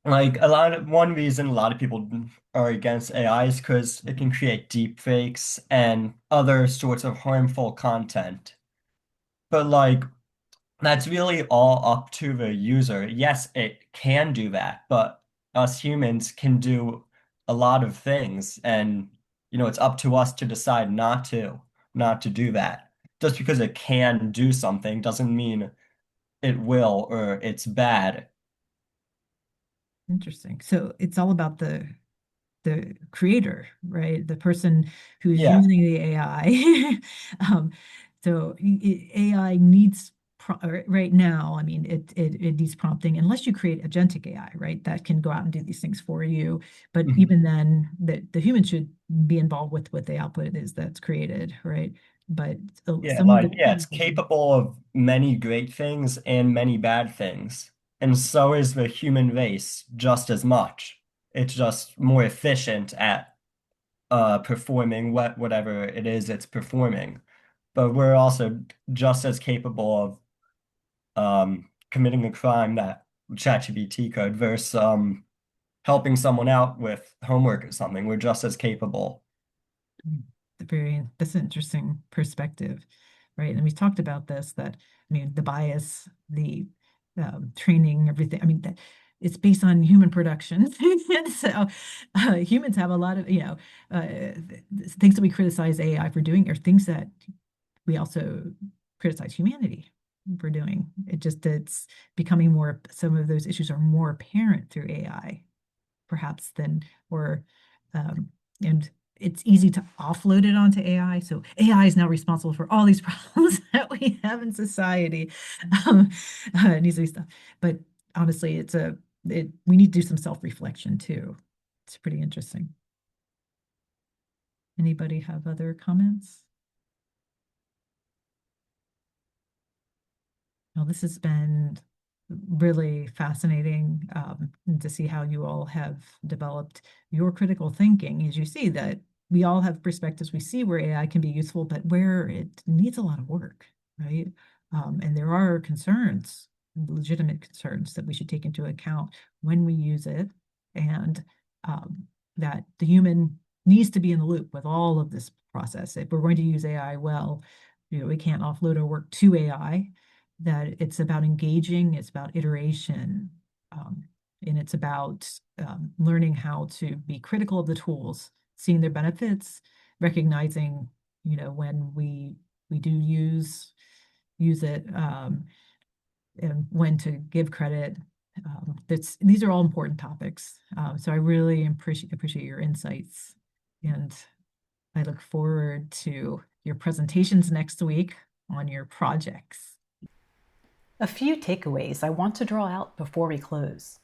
Like one reason a lot of people are against AI is because it can create deep fakes and other sorts of harmful content. But like that's really all up to the user. Yes, it can do that, but us humans can do a lot of things, and it's up to us to decide not to do that. Just because it can do something doesn't mean it will or it's bad. Interesting. So it's all about the creator, right? The person who's Yeah. using the AI. um, so AI needs right now. I mean, it needs prompting unless you create agentic AI, right? That can go out and do these things for you. But Mhm. even then, the human should be involved with what the output is that's created, right? But Yeah, some of the it's capable of many great things and many bad things. And so is the human race just as much. It's just more efficient at performing whatever it is it's performing. But we're also just as capable of committing a crime that ChatGPT could versus helping someone out with homework or something. We're just as capable. that's an interesting perspective, right? And we talked about this, that I mean the bias, the training, everything. I mean that it's based on human production. And so humans have a lot of things that we criticize AI for doing are things that we also criticize humanity for doing. It's becoming more, some of those issues are more apparent through AI perhaps than, or and it's easy to offload it onto AI. So AI is now responsible for all these problems that we have in society. Um, it needs to be stuff. But honestly, we need to do some self-reflection too. It's pretty interesting. Anybody have other comments? Well, this has been really fascinating to see how you all have developed your critical thinking. As you see that we all have perspectives, we see where AI can be useful, but where it needs a lot of work, right? And there are concerns, legitimate concerns that we should take into account when we use it, and that the human needs to be in the loop with all of this process. If we're going to use AI well, we can't offload our work to AI, that it's about engaging, it's about iteration, and it's about learning how to be critical of the tools, seeing their benefits, recognizing, when we do use it, and when to give credit. These are all important topics. So I really appreciate your insights, and I look forward to your presentations next week on your projects. A few takeaways I want to draw out before we close.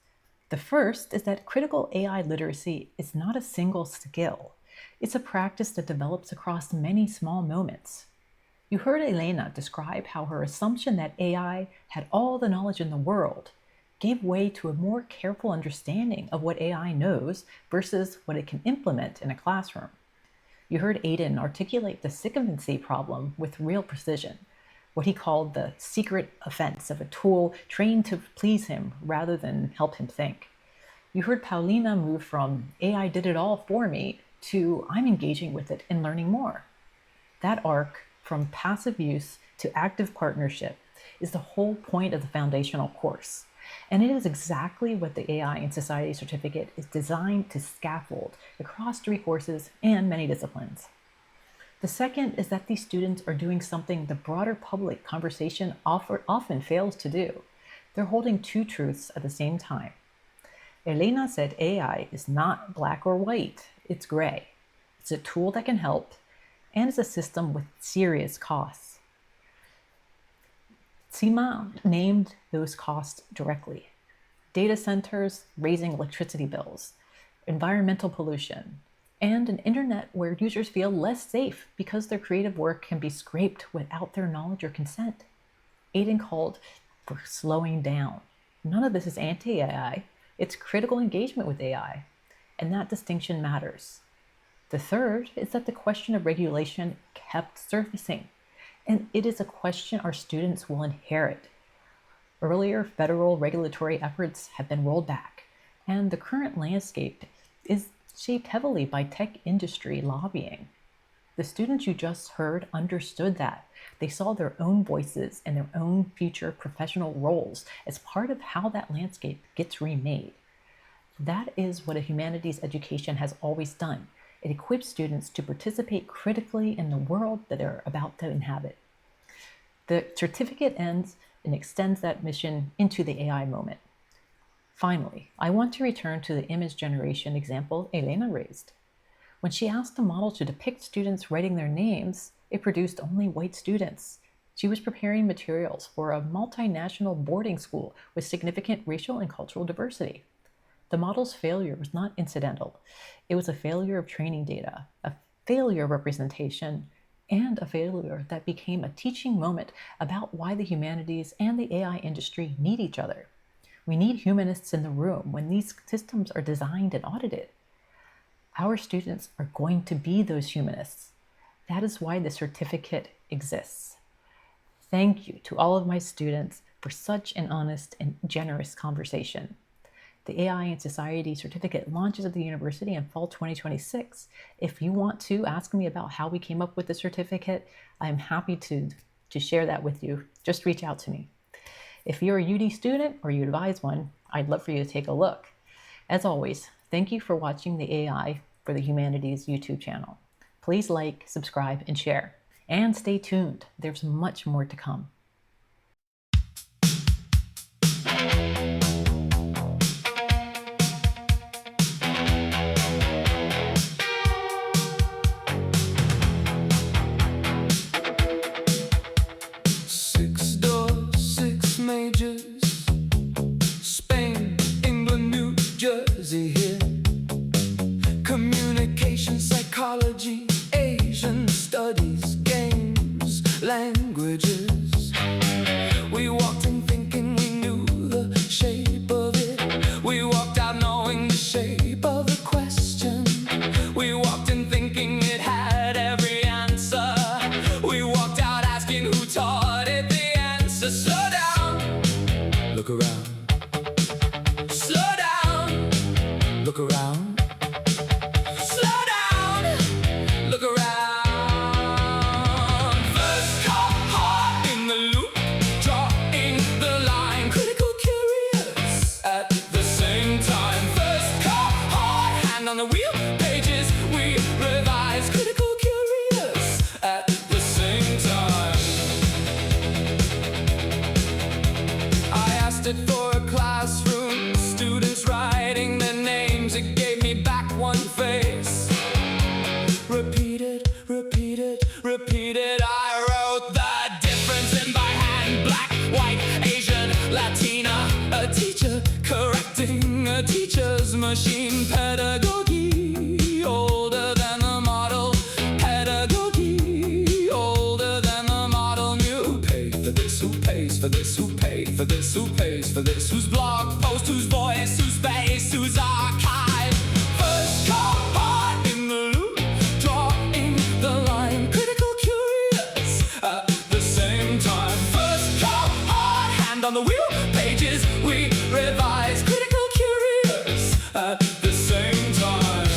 The first is that critical AI literacy is not a single skill. It's a practice that develops across many small moments. You heard Elena describe how her assumption that AI had all the knowledge in the world gave way to a more careful understanding of what AI knows versus what it can implement in a classroom. You heard Aidan articulate the sycophancy problem with real precision, what he called the secret offense of a tool trained to please him rather than help him think. You heard Paulina move from AI did it all for me to I'm engaging with it and learning more. That arc from passive use to active partnership is the whole point of the foundational course. And it is exactly what the AI in Society certificate is designed to scaffold across 3 courses and many disciplines. The second is that these students are doing something the broader public conversation often fails to do. They're holding 2 truths at the same time. Elena said AI is not black or white, it's gray. It's a tool that can help, and it's a system with serious costs. Sima named those costs directly. Data centers raising electricity bills, environmental pollution, and an internet where users feel less safe because their creative work can be scraped without their knowledge or consent. Aidan called for slowing down. None of this is anti-AI, it's critical engagement with AI, and that distinction matters. The third is that the question of regulation kept surfacing, and it is a question our students will inherit. Earlier federal regulatory efforts have been rolled back, And the current landscape is shaped heavily by tech industry lobbying. The students you just heard understood that. They saw their own voices and their own future professional roles as part of how that landscape gets remade. That is what a humanities education has always done. It equips students to participate critically in the world that they're about to inhabit. The certificate ends and extends that mission into the AI moment. Finally, I want to return to the image generation example Elena raised. When she asked the model to depict students writing their names, it produced only white students. She was preparing materials for a multinational boarding school with significant racial and cultural diversity. The model's failure was not incidental. It was a failure of training data, a failure of representation, and a failure that became a teaching moment about why the humanities and the AI industry need each other. We need humanists in the room when these systems are designed and audited. Our students are going to be those humanists. That is why the certificate exists. Thank you to all of my students for such an honest and generous conversation. The AI in Society certificate launches at the university in fall 2026. If you want to ask me about how we came up with the certificate, I'm happy to share that with you. Just reach out to me. If you're a UD student or you advise one, I'd love for you to take a look. As always, thank you for watching the AI for the Humanities YouTube channel. Please like, subscribe, and share. And stay tuned. There's much more to come. Communication, psychology, Asian studies, games, languages. We walked in thinking we knew the shape of it. We walked out knowing the shape of the question. We walked in thinking it had every answer. We walked out asking who taught it the answer. Slow down, look around. Slow down, look around. On the wheel pages we revise, critical curious at the same time. I asked it for a classroom, students writing their names. It gave me back one face. Repeated, repeated, repeated. I wrote the difference in by hand. Black, white, Asian, Latina. A teacher correcting a teacher's machine. Pedagogy, older than the model. Pedagogy, older than the model knew. Who paid for this? Who pays for this? Who paid for this? Who pays for this? Whose blog post? Whose voice? Whose space? Whose archive? First caught in the loop, drawing the line. Critical curious at the same time. First caught, hand on the wheel, pages we revise. Critical curious at the same time.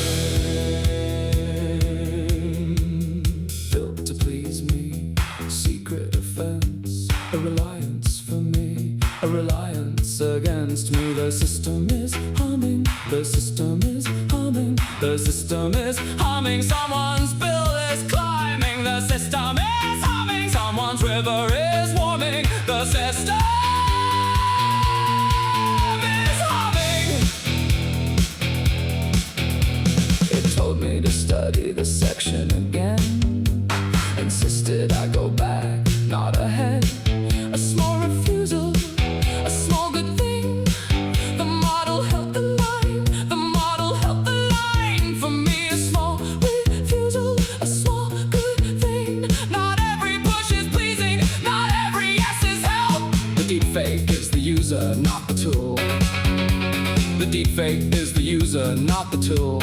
Built to please me, secret offense, a reliance for me, a reliance against me. The system is humming, the system is humming, the system is humming. Someone's bill is climbing, the system is humming. Someone's river is warming, the system is humming. It told me to study the section again, insisted I go back, not ahead. A small refusal, a small good thing. The model held the line, the model held the line. For me a small refusal, a small good thing. Not every push is pleasing, not every yes is help. The deep fake is the user, not the tool. The deep fake is the user, not the tool.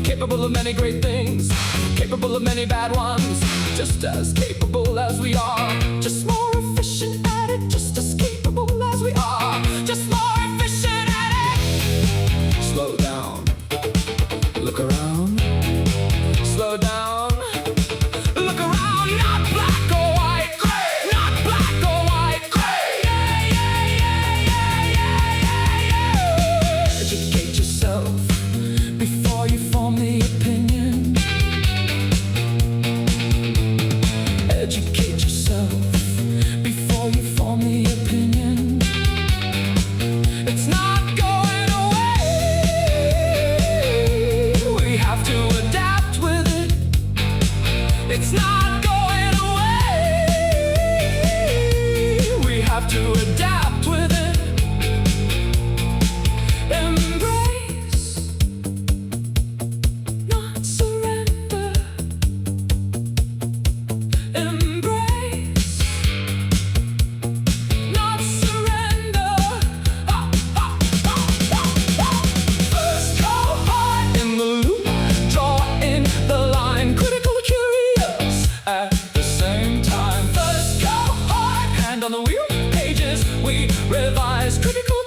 Capable of many great things, capable of many bad ones. Just as capable as we are, just more efficient at it. Just as capable as we are, just more efficient at it. to adapt with it. Embrace, not surrender. Embrace, not surrender. First cohort in the loop, draw in the line, critical curious at the same time. First cohort, hand on the wheel, pages we revise, critical